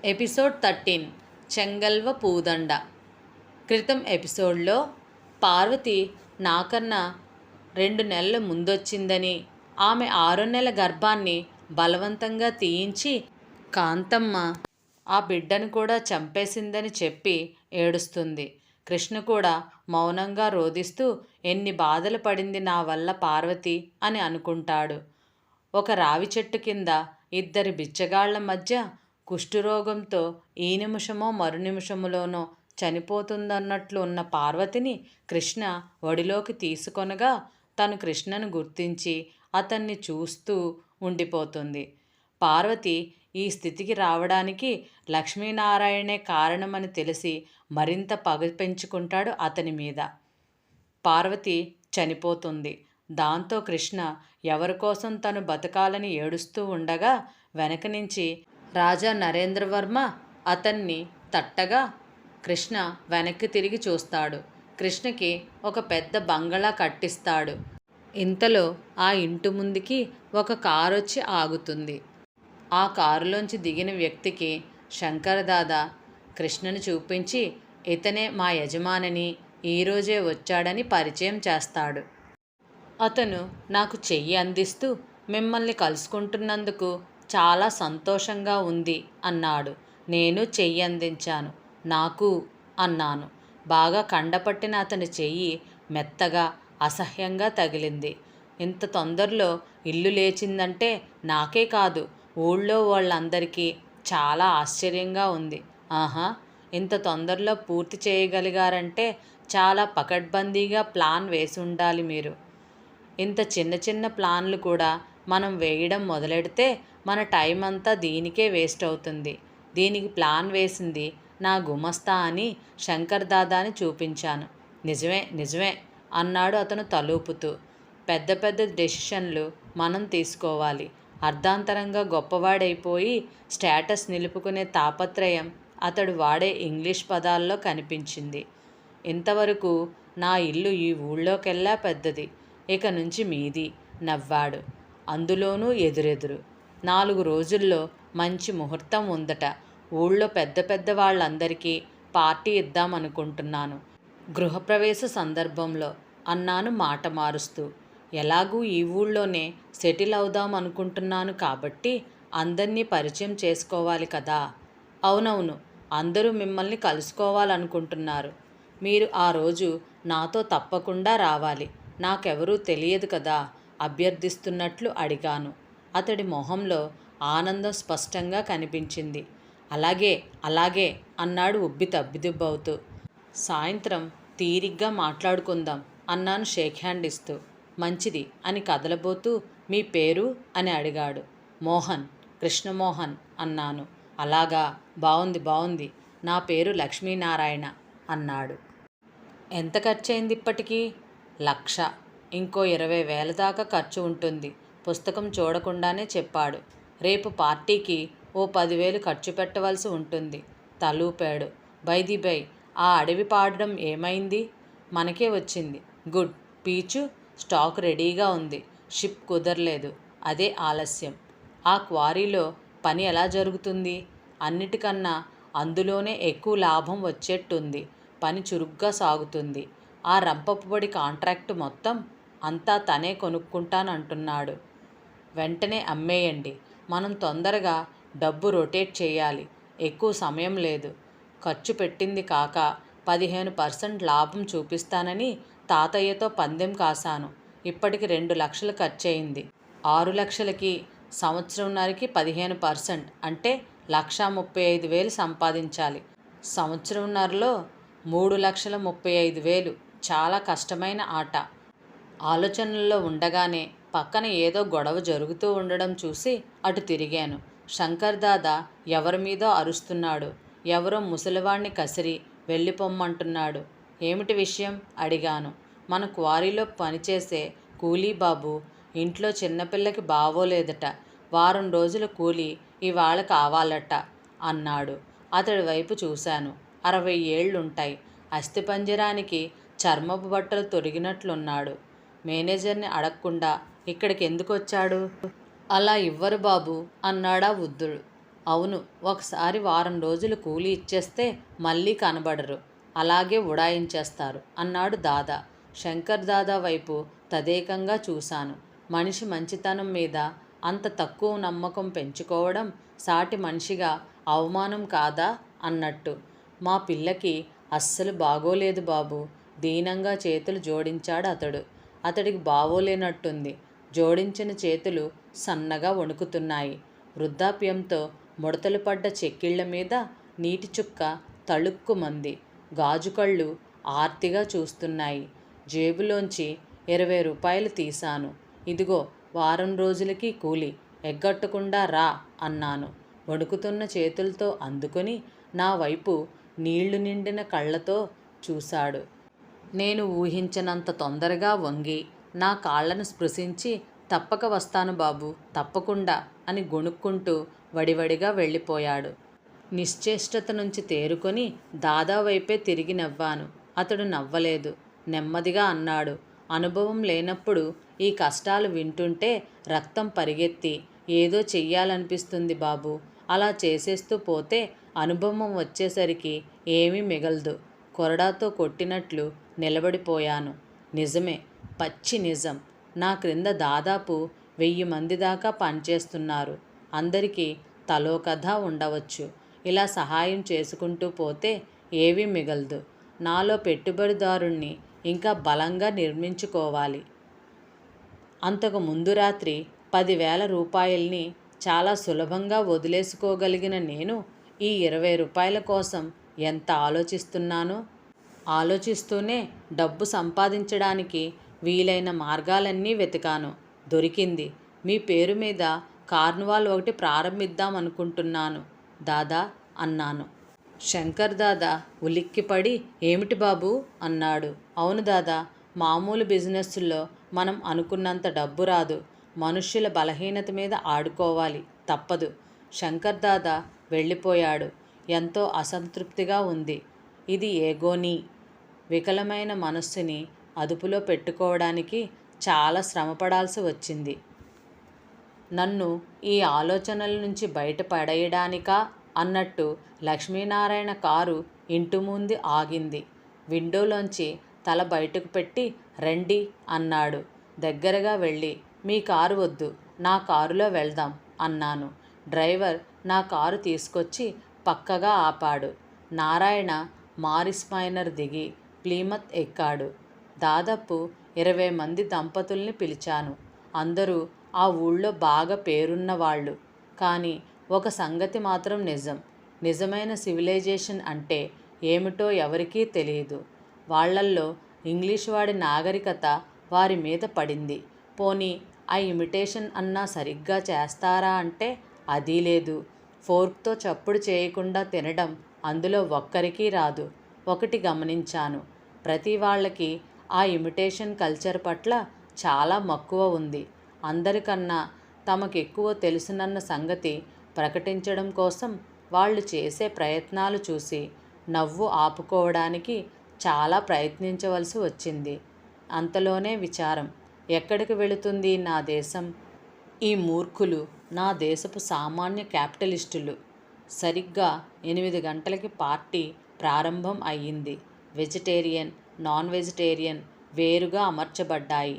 Episode 13 చెంగల్వ పూదండ. క్రితం ఎపిసోడ్లో పార్వతి నాకన్నా 2 నెలల ముందొచ్చిందని, ఆమె 6వ నెల గర్భాన్ని బలవంతంగా తీయించి కాంతమ్మ ఆ బిడ్డను కూడా చంపేసిందని చెప్పి ఏడుస్తుంది. కృష్ణ కూడా మౌనంగా రోదిస్తూ ఎన్ని బాధలు పడింది నా వల్ల పార్వతి అని అనుకుంటాడు. ఒక రావి చెట్టు కింద 2 బిచ్చగాళ్ల మధ్య కుష్ఠరోగంతో ఈ నిమిషమో మరు నిమిషములోనో చనిపోతుందన్నట్లు ఉన్న పార్వతిని కృష్ణ ఒడిలోకి తీసుకొనగా తను కృష్ణను గుర్తించి అతన్ని చూస్తూ ఉండిపోతుంది. పార్వతి ఈ స్థితికి రావడానికి లక్ష్మీనారాయణే కారణమని తెలిసి మరింత పగ పెంచుకుంటాడు అతని మీద. పార్వతి చనిపోతుంది. దాంతో కృష్ణ ఎవరికోసం తను బతకాలని ఏడుస్తూ ఉండగా వెనక నుంచి రాజా నరేంద్రవర్మ అతన్ని తట్టగా కృష్ణ వెనక్కి తిరిగి చూస్తాడు. కృష్ణకి ఒక పెద్ద బంగళా కట్టిస్తాడు. ఇంతలో ఆ ఇంటి ముందుకి ఒక కారు వచ్చి ఆగుతుంది. ఆ కారులోంచి దిగిన వ్యక్తికి శంకరదాదా కృష్ణని చూపించి ఇతనే మా యజమానని, ఈరోజే వచ్చాడని పరిచయం చేస్తాడు. అతను నాకు చెయ్యి అందిస్తూ మిమ్మల్ని కలుసుకుంటున్నందుకు చాలా సంతోషంగా ఉంది అన్నాడు. నేను చెయ్యి అందించాను. నాకు అన్నాను. బాగా కండపట్టిన అతని చెయ్యి మెత్తగా అసహ్యంగా తగిలింది. ఇంత తొందరలో ఇల్లు లేచిందంటే నాకే కాదు, ఊళ్ళో వాళ్ళందరికీ చాలా ఆశ్చర్యంగా ఉంది. ఆహా, ఇంత తొందరలో పూర్తి చేయగలిగారంటే చాలా పకడ్బందీగా ప్లాన్ వేసి ఉండాలి మీరు. ఇంత చిన్న చిన్న ప్లాన్లు కూడా మనం వేయడం మొదలెడితే మన టైం అంతా దీనికే వేస్ట్ అవుతుంది. దీనికి ప్లాన్ వేసింది నా గుమస్తా అని శంకర్ దాదాని చూపించాను. నిజమే నిజమే అన్నాడు అతను తలూపుతూ. పెద్ద పెద్ద డెసిషన్లు మనం తీసుకోవాలి. అర్ధాంతరంగా గొప్పవాడైపోయి స్టేటస్ నిలుపుకునే తాపత్రయం అతడు వాడే ఇంగ్లీష్ పదాల్లో కనిపించింది. ఇంతవరకు నా ఇల్లు ఈ ఊళ్ళోకెల్లా పెద్దది, ఇక నుంచి మీది నవ్వాడు. అందులోనూ ఎదురెదురు. 4 రోజుల్లో మంచి ముహూర్తం ఉందట. ఊళ్ళో పెద్ద పెద్ద వాళ్ళందరికీ పార్టీ ఇద్దామనుకుంటున్నాను, గృహప్రవేశ సందర్భంలో అన్నాను మాట మారుస్తూ. ఎలాగూ ఈ ఊళ్ళోనే సెటిల్ అవుదాం అనుకుంటున్నాను కాబట్టి అందరినీ పరిచయం చేసుకోవాలి కదా. అవునవును, అందరూ మిమ్మల్ని కలుసుకోవాలనుకుంటున్నారు. మీరు ఆ రోజు నాతో తప్పకుండా రావాలి. నాకెవరూ తెలియదు కదా అభ్యర్థిస్తున్నట్లు అడిగాను. అతడి మొహంలో ఆనందం స్పష్టంగా కనిపించింది. అలాగే అలాగే అన్నాడు ఉబ్బి తబ్బిదుబ్బవుతూ. సాయంత్రం తీరిగ్గా మాట్లాడుకుందాం అన్నాను షేక్ హ్యాండ్ ఇస్తూ. మంచిది అని కదలబోతూ మీ పేరు అని అడిగాడు. మోహన్, కృష్ణమోహన్ అన్నాను. అలాగా, బావుంది బావుంది, నా పేరు లక్ష్మీనారాయణ అన్నాడు. ఎంత ఖర్చయింది ఇప్పటికీ? 1,00,000. ఇంకో 20,000 దాకా ఖర్చు ఉంటుంది. పుస్తకం చూడకుండానే చెప్పాడు. రేపు పార్టీకి ఓ 10,000 ఖర్చు పెట్టవలసి ఉంటుంది. తలూపాడు. బై ది బై, ఆ అడవి పాడడం ఏమైంది? మనకే వచ్చింది. గుడ్. పీచు స్టాక్ రెడీగా ఉంది. షిప్ కుదరలేదు, అదే ఆలస్యం. ఆ క్వారీలో పని ఎలా జరుగుతుంది? అన్నిటికన్నా అందులోనే ఎక్కువ లాభం వచ్చేట్టుంది. పని చురుగ్గా సాగుతుంది. ఆ రంపపుబడి కాంట్రాక్టు మొత్తం అంతా తనే కొనుక్కుంటానంటున్నాడు. వెంటనే అమ్మేయండి. మనం తొందరగా డబ్బు రొటేట్ చేయాలి. ఎక్కువ సమయం లేదు. ఖర్చు పెట్టింది కాక 15% లాభం చూపిస్తానని తాతయ్యతో పందెం కాశాను. ఇప్పటికి 2 లక్షలు ఖర్చయింది. 6 లక్షలకి సంవత్సరంన్నరకి 15% అంటే 1,35,000 సంపాదించాలి. సంవత్సరంన్నరలో 3,35,000. చాలా కష్టమైన ఆట. ఆలోచనల్లో ఉండగానే పక్కన ఏదో గొడవ జరుగుతూ ఉండడం చూసి అటు తిరిగాను. శంకర్ దాదా ఎవరి మీదో అరుస్తున్నాడు. ఎవరో ముసలివాణ్ణి కసిరి వెళ్ళిపోమ్మంటున్నాడు. ఏమిటి విషయం అడిగాను. మన క్వారీలో పనిచేసే కూలీబాబు ఇంట్లో చిన్నపిల్లకి బావోలేదట. వారం రోజుల కూలీ ఇవాళ కావాలట అన్నాడు. అతడి వైపు చూశాను. 60 ఏళ్లుంటాయి. అస్థిపంజరానికి చర్మపు బట్టలు తొడిగినట్లున్నాడు. మేనేజర్ని అడగకుండా ఇక్కడికి ఎందుకు వచ్చాడు? అలా ఇవ్వరు బాబు అన్నాడా వృద్ధుడు. అవును, ఒకసారి వారం రోజులు కూలి ఇచ్చేస్తే మళ్ళీ కనబడరు. అలాగే ఉడాయించేస్తారు అన్నాడు దాదా. శంకర్ దాదా వైపు తదేకంగా చూశాను. మనిషి మంచితనం మీద అంత తక్కువ నమ్మకం పెంచుకోవడం సాటి మనిషిగా అవమానం కాదా అన్నట్టు. మా పిల్లకి అస్సలు బాగోలేదు బాబు. దీనంగా చేతులు జోడించాడు అతడు. అతడికి బాగోలేనట్టుంది. జోడించిన చేతులు సన్నగా వణుకుతున్నాయి. వృద్ధాప్యంతో ముడతలు పడ్డ చెక్కిళ్ల మీద నీటి చుక్క తళుక్కుమంది. గాజుకళ్ళు ఆర్తిగా చూస్తున్నాయి. జేబులోంచి 20 రూపాయలు తీశాను. ఇదిగో వారం రోజులకి కూలి, ఎగ్గొట్టకుండా రా అన్నాను. వణుకుతున్న చేతులతో అందుకొని నా వైపు నీళ్లు నిండిన కళ్ళతో చూశాడు. నేను ఊహించనంత తొందరగా వంగి నా కాళ్లను స్పృశించి తప్పక వస్తాను బాబు, తప్పకుండా అని గొణుక్కుంటూ వడివడిగా వెళ్ళిపోయాడు. నిశ్చేష్టత నుంచి తేరుకొని దాదా వైపే తిరిగి నవ్వాను. అతడు నవ్వలేదు. నెమ్మదిగా అన్నాడు, అనుభవం లేనప్పుడు ఈ కష్టాలు వింటుంటే రక్తం పరిగెత్తి ఏదో చెయ్యాలనిపిస్తుంది బాబు. అలా చేసేస్తూ పోతే అనుభవం వచ్చేసరికి ఏమీ మిగలదు. కొరడాతో కొట్టినట్లు నిలబడిపోయాను. నిజమే, పచ్చి నిజం. నా క్రింద దాదాపు 1000 మంది దాకా పనిచేస్తున్నారు. అందరికీ తలో కథ ఉండవచ్చు. ఇలా సహాయం చేసుకుంటూ పోతే ఏవీ మిగలదు. నాలో పెట్టుబడిదారుణ్ణి ఇంకా బలంగా నిర్మించుకోవాలి. అంతకు ముందు రాత్రి 10,000 రూపాయల్ని చాలా సులభంగా వదిలేసుకోగలిగిన నేను ఈ 20 రూపాయల కోసం ఎంత ఆలోచిస్తున్నానో. ఆలోచిస్తూనే డబ్బు సంపాదించడానికి వీలైన మార్గాలన్నీ వెతికాను. దొరికింది. మీ పేరు మీద కార్నివాల్ ఒకటి ప్రారంభిద్దామనుకుంటున్నాను దాదా అన్నాను. శంకర్ దాదా ఉలిక్కిపడి ఏమిటి బాబూ అన్నాడు. అవును దాదా, మామూలు బిజినెస్సుల్లో మనం అనుకున్నంత డబ్బు రాదు. మనుష్యుల బలహీనత మీద ఆడుకోవాలి, తప్పదు. శంకర్ దాదా వెళ్ళిపోయాడు. ఎంతో అసంతృప్తిగా ఉంది. ఇది ఏగోనీ. వికలమైన మనస్సుని అదుపులో పెట్టుకోవడానికి చాలా శ్రమపడాల్సి వచ్చింది. నన్ను ఈ ఆలోచనల నుంచి బయటపడేయడానికా అన్నట్టు లక్ష్మీనారాయణ కారు ఇంటి ముందు ఆగింది. విండోలోంచి తల బయటకు పెట్టి రండి అన్నాడు. దగ్గరగా వెళ్ళి మీ కారు వద్దు, నా కారులో వెళ్దాం అన్నాను. డ్రైవర్ నా కారు తీసుకొచ్చి పక్కగా ఆపాడు. నారాయణ మారిస్ మైనర్ దిగి ప్లీమత్ ఎక్కాడు. దాదాపు 20 మంది దంపతుల్ని పిలిచాను. అందరూ ఆ ఊళ్ళో బాగా పేరున్న వాళ్ళు. కానీ ఒక సంగతి మాత్రం నిజం. నిజమైన సివిలైజేషన్ అంటే ఏమిటో ఎవరికీ తెలియదు. వాళ్ళల్లో ఇంగ్లీష్ వాడి నాగరికత వారి మీద పడింది. పోనీ ఆ ఇమిటేషన్ అన్నా సరిగ్గా చేస్తారా అంటే అదీ లేదు. ఫోర్క్తో చప్పుడు చేయకుండా తినడం అందులో ఒక్కరికీ రాదు. ఒకటి గమనించాను, ప్రతి వాళ్ళకి ఆ ఇమిటేషన్ కల్చర్ పట్ల చాలా మక్కువ ఉంది. అందరికన్నా తమకెక్కువ తెలుసునన్న సంగతి ప్రకటించడం కోసం వాళ్ళు చేసే ప్రయత్నాలు చూసి నవ్వు ఆపుకోవడానికి చాలా ప్రయత్నించవలసి వచ్చింది. అంతలోనే విచారం, ఎక్కడికి వెళుతుంది నా దేశం? ఈ మూర్ఖులు నా దేశపు సామాన్య క్యాపిటలిస్టులు. సరిగ్గా 8 గంటలకి పార్టీ ప్రారంభం అయ్యింది. వెజిటేరియన్, నాన్ వెజిటేరియన్ వేరుగా అమర్చబడ్డాయి.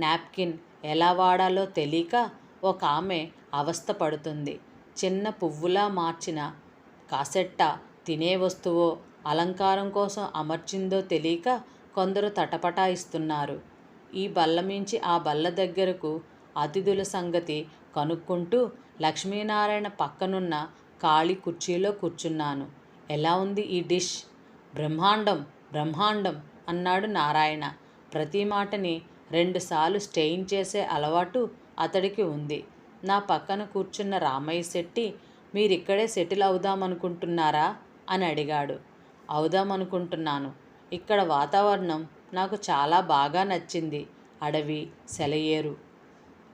నాప్కిన్ ఎలా వాడాలో తెలియక ఒక ఆమె అవస్థ పడుతుంది. చిన్న పువ్వులా మార్చిన కాసెట్టా తినే వస్తువో అలంకారం కోసం అమర్చిందో తెలియక కొందరు తటపటాయిస్తున్నారు. ఈ బల్ల మించి ఆ బల్ల దగ్గరకు అతిథుల సంగతి కనుక్కుంటూ లక్ష్మీనారాయణ పక్కనున్న ఖాళీ కుర్చీలో కూర్చున్నాను. ఎలా ఉంది ఈ డిష్? బ్రహ్మాండం, బ్రహ్మాండం అన్నాడు నారాయణ. ప్రతి మాటని 2 సార్లు స్టెయిన్ చేసే అలవాటు అతడికి ఉంది. నా పక్కన కూర్చున్న రామయ్య శెట్టి, మీరిక్కడే సెటిల్ అవుదామనుకుంటున్నారా అని అడిగాడు. అవుదామనుకుంటున్నాను. ఇక్కడ వాతావరణం నాకు చాలా బాగా నచ్చింది. అడవి, సెలయేరు.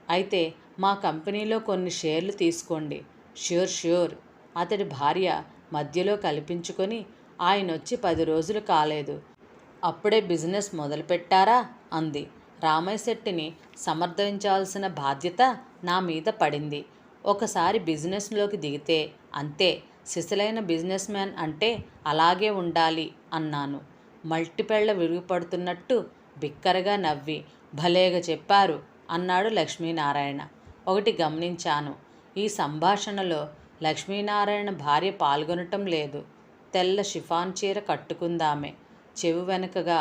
అయితే మా కంపెనీలో కొన్ని షేర్లు తీసుకోండి. Sure sure. అతడి భార్య మధ్యలో కల్పించుకొని, ఆయనొచ్చి 10 రోజులు కాలేదు, అప్పుడే బిజినెస్ మొదలుపెట్టారా అంది. రామయ్య శెట్టిని సమర్థించాల్సిన బాధ్యత నా మీద పడింది. ఒకసారి బిజినెస్లోకి దిగితే అంతే, సిసలైన బిజినెస్ మ్యాన్ అంటే అలాగే ఉండాలి అన్నాను. మల్టిపెళ్ల విరుగుపడుతున్నట్టు బిక్కరగా నవ్వి, భలేగా చెప్పారు అన్నాడు లక్ష్మీనారాయణ. ఒకటి గమనించాను. ఈ సంభాషణలో లక్ష్మీనారాయణ భార్య పాల్గొనటం లేదు. తెల్ల షిఫాన్ చీర కట్టుకుందామె. చెవు వెనుకగా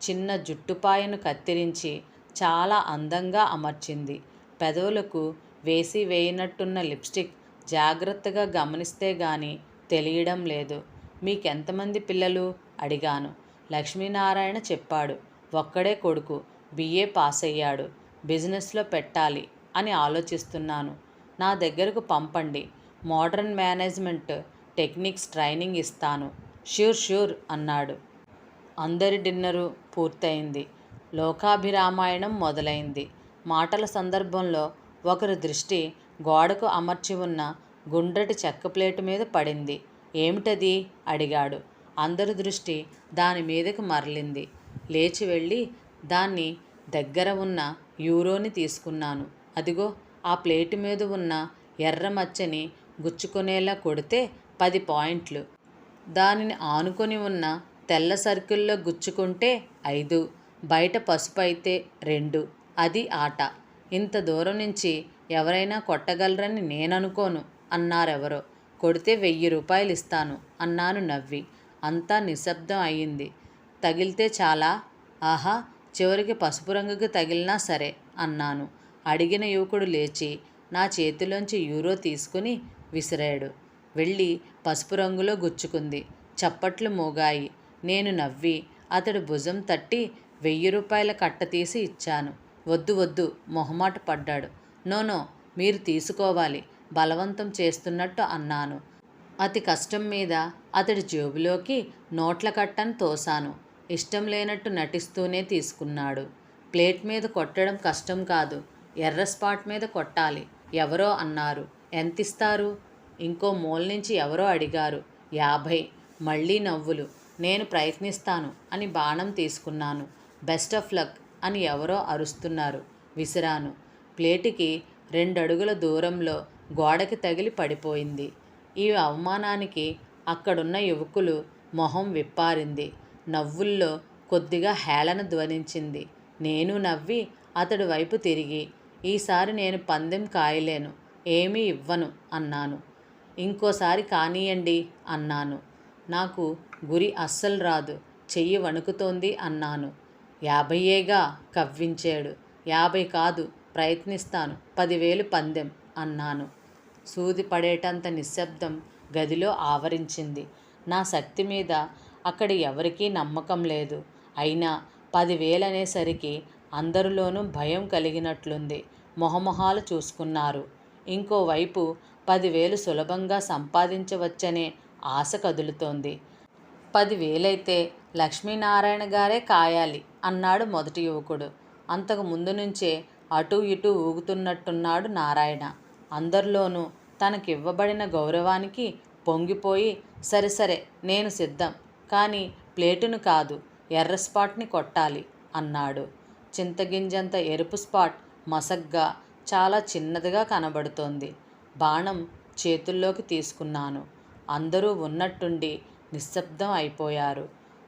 చిన్న జుట్టుపాయను కత్తిరించి చాలా అందంగా అమర్చింది. పెదవులకు వేసి వేయనట్టున్న లిప్స్టిక్ జాగ్రత్తగా గమనిస్తే గాని తెలియడం లేదు. మీకెంతమంది పిల్లలు అడిగాను. లక్ష్మీనారాయణ చెప్పాడు. ఒక్కడే కొడుకు, బిఏ పాస్ అయ్యాడు. బిజినెస్లో పెట్టాలి అని ఆలోచిస్తున్నాను. నా దగ్గరకు పంపండి. మోడర్న్ మేనేజ్మెంట్ టెక్నిక్స్ ట్రైనింగ్ ఇస్తాను. ష్యూర్ ష్యూర్ అన్నాడు. అందరి డిన్నరు పూర్తయింది. లోకాభిరామాయణం మొదలైంది. మాటల సందర్భంలో ఒకరి దృష్టి గోడకు అమర్చి ఉన్న గుండ్రటి చెక్క ప్లేటు మీద పడింది. ఏమిటది అడిగాడు. అందరి దృష్టి దాని మీదకు మరలింది. లేచి వెళ్ళి దాన్ని దగ్గర ఉన్న యూరోని తీసుకున్నాను. అదిగో ఆ ప్లేటు మీద ఉన్న ఎర్ర మచ్చని గుచ్చుకునేలా కొడితే 10 పాయింట్లు. దానిని ఆనుకొని ఉన్న తెల్ల సర్కిల్లో గుచ్చుకుంటే 5, బయట పసుపు అయితే 2. అది ఆట. ఇంత దూరం నుంచి ఎవరైనా కొట్టగలరని నేననుకోను అన్నారెవరో. కొడితే 1000 రూపాయలు ఇస్తాను అన్నాను నవ్వి. అంతా నిశ్శబ్దం అయింది. తగిలితే చాలా? ఆహా, చివరికి పసుపు రంగుకి తగిలినా సరే అన్నాను. అడిగిన యువకుడు లేచి నా చేతిలోంచి యూరో తీసుకుని విసిరాడు. వెళ్ళి పసుపు రంగులో గుచ్చుకుంది. చప్పట్లు మోగాయి. నేను నవ్వి అతడి భుజం తట్టి 1000 రూపాయల కట్ట తీసి ఇచ్చాను. వద్దు వద్దు మొహమాట పడ్డాడు. నో మీరు తీసుకోవాలి బలవంతం చేస్తున్నట్టు అన్నాను. అతి కష్టం మీద అతడి జేబులోకి నోట్ల కట్టను తోశాను. ఇష్టం లేనట్టు నటిస్తూనే తీసుకున్నాడు. ప్లేట్ మీద కొట్టడం కష్టం కాదు, ఎర్ర స్పాట్ మీద కొట్టాలి. ఎవరో అన్నారు. ఎంతిస్తారు? ఇంకో మూల నుంచి ఎవరో అడిగారు. 50. మళ్ళీ నవ్వులు. నేను ప్రయత్నిస్తాను అని బాణం తీసుకున్నాను. బెస్ట్ ఆఫ్ లక్ అని ఎవరో అరుస్తున్నారు. విసిరాను. ప్లేటుకి 2 అడుగుల దూరంలో గోడకి తగిలి పడిపోయింది. ఈ అవమానానికి అక్కడున్న యువకులు మొహం విప్పారింది. నవ్వుల్లో కొద్దిగా హేళన ధ్వనించింది. నేను నవ్వి అతడి వైపు తిరిగి, ఈసారి నేను పందెం కాయలేను, ఏమీ ఇవ్వను అన్నాను. ఇంకోసారి కానీయండి అన్నాను. నాకు గురి అస్సలు రాదు, చెయ్యి వణుకుతోంది అన్నాను. 50ఏగా కవ్వించాడు. 50 కాదు, ప్రయత్నిస్తాను, 10,000 పందెం అన్నాను. సూది పడేటంత నిశ్శబ్దం గదిలో ఆవరించింది. నా శక్తి మీద అక్కడ ఎవరికీ నమ్మకం లేదు. అయినా 10,000 అనేసరికి అందరిలోనూ భయం కలిగినట్లుంది. మొహమొహాలు చూసుకున్నారు. ఇంకోవైపు 10,000 సులభంగా సంపాదించవచ్చనే ఆశ కదులుతోంది. 10,000 అయితే లక్ష్మీనారాయణ గారే కాయాలి అన్నాడు మొదటి యువకుడు. అంతకు ముందు నుంచే అటూ ఇటూ ఊగుతున్నట్టున్నాడు నారాయణ. అందరిలోనూ తనకివ్వబడిన గౌరవానికి పొంగిపోయి, సరే నేను సిద్ధం, కానీ ప్లేటును కాదు, ఎర్ర స్పాట్ని కొట్టాలి అన్నాడు. చింతగింజంత ఎరుపు స్పాట్ మసగ్గా చాలా చిన్నదిగా కనబడుతోంది. బాణం చేతుల్లోకి తీసుకున్నాను. అందరూ ఉన్నట్టుండి నిశ్శబ్దం అయిపోయారు.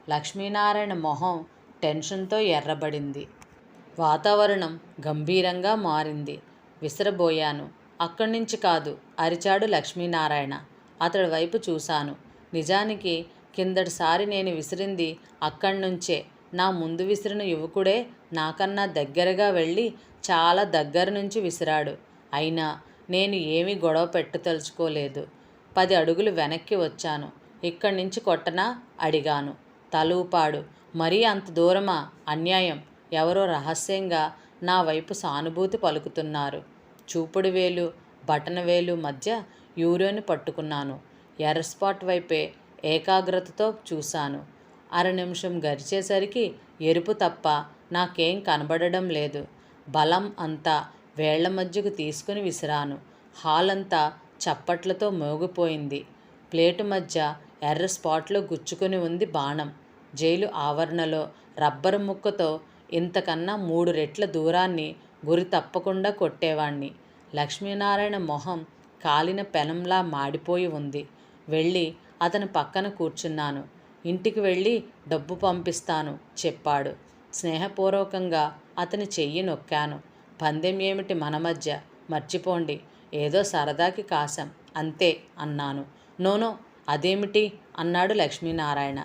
లక్ష్మీనారాయణ మొహం టెన్షన్తో ఎర్రబడింది. వాతావరణం గంభీరంగా మారింది. విసిరబోయాను. అక్కడి నుంచి కాదు అరిచాడు లక్ష్మీనారాయణ. అతడి వైపు చూశాను. నిజానికి కిందటిసారి నేను విసిరింది అక్కడి నుంచే. నా ముందు విసిరిన యువకుడే నాకన్నా దగ్గరగా వెళ్ళి చాలా దగ్గర నుంచి విసిరాడు. అయినా నేను ఏమీ గొడవ పెట్టదలుచుకోలేదు. 10 అడుగులు వెనక్కి వచ్చాను. ఇక్కడి నుంచి కొట్టనా అడిగాను. తల ఊపాడు. మరీ అంత దూరమా? అన్యాయం. ఎవరో రహస్యంగా నా వైపు సానుభూతి పలుకుతున్నారు. చూపుడు వేలు బటన వేలు మధ్య యూరోని పట్టుకున్నాను. ఎర్ర స్పాట్ వైపే ఏకాగ్రతతో చూశాను. 1/2 నిమిషం గడిచేసరికి ఎరుపు తప్ప నాకేం కనబడడం లేదు. బలం అంతా వేళ్ల మధ్యకు తీసుకుని విసిరాను. హాల్ అంతా చప్పట్లతో మోగిపోయింది. ప్లేటు మధ్య ఎర్ర స్పాట్లో గుచ్చుకుని ఉంది బాణం. జైలు ఆవరణలో రబ్బరు ముక్కతో ఇంతకన్నా 3 రెట్ల దూరాన్ని గురి తప్పకుండా కొట్టేవాణ్ణి. లక్ష్మీనారాయణ మొహం కాలిన పెనంలా మాడిపోయి ఉంది. వెళ్ళి అతని పక్కన కూర్చున్నాను. ఇంటికి వెళ్ళి డబ్బు పంపిస్తాను చెప్పాడు. స్నేహపూర్వకంగా అతని చెయ్యి నొక్కాను. పందెం ఏమిటి మన మధ్య, మర్చిపోండి, ఏదో సరదాకి కాశాం అంతే అన్నాను. నోనో, అదేమిటి అన్నాడు లక్ష్మీనారాయణ.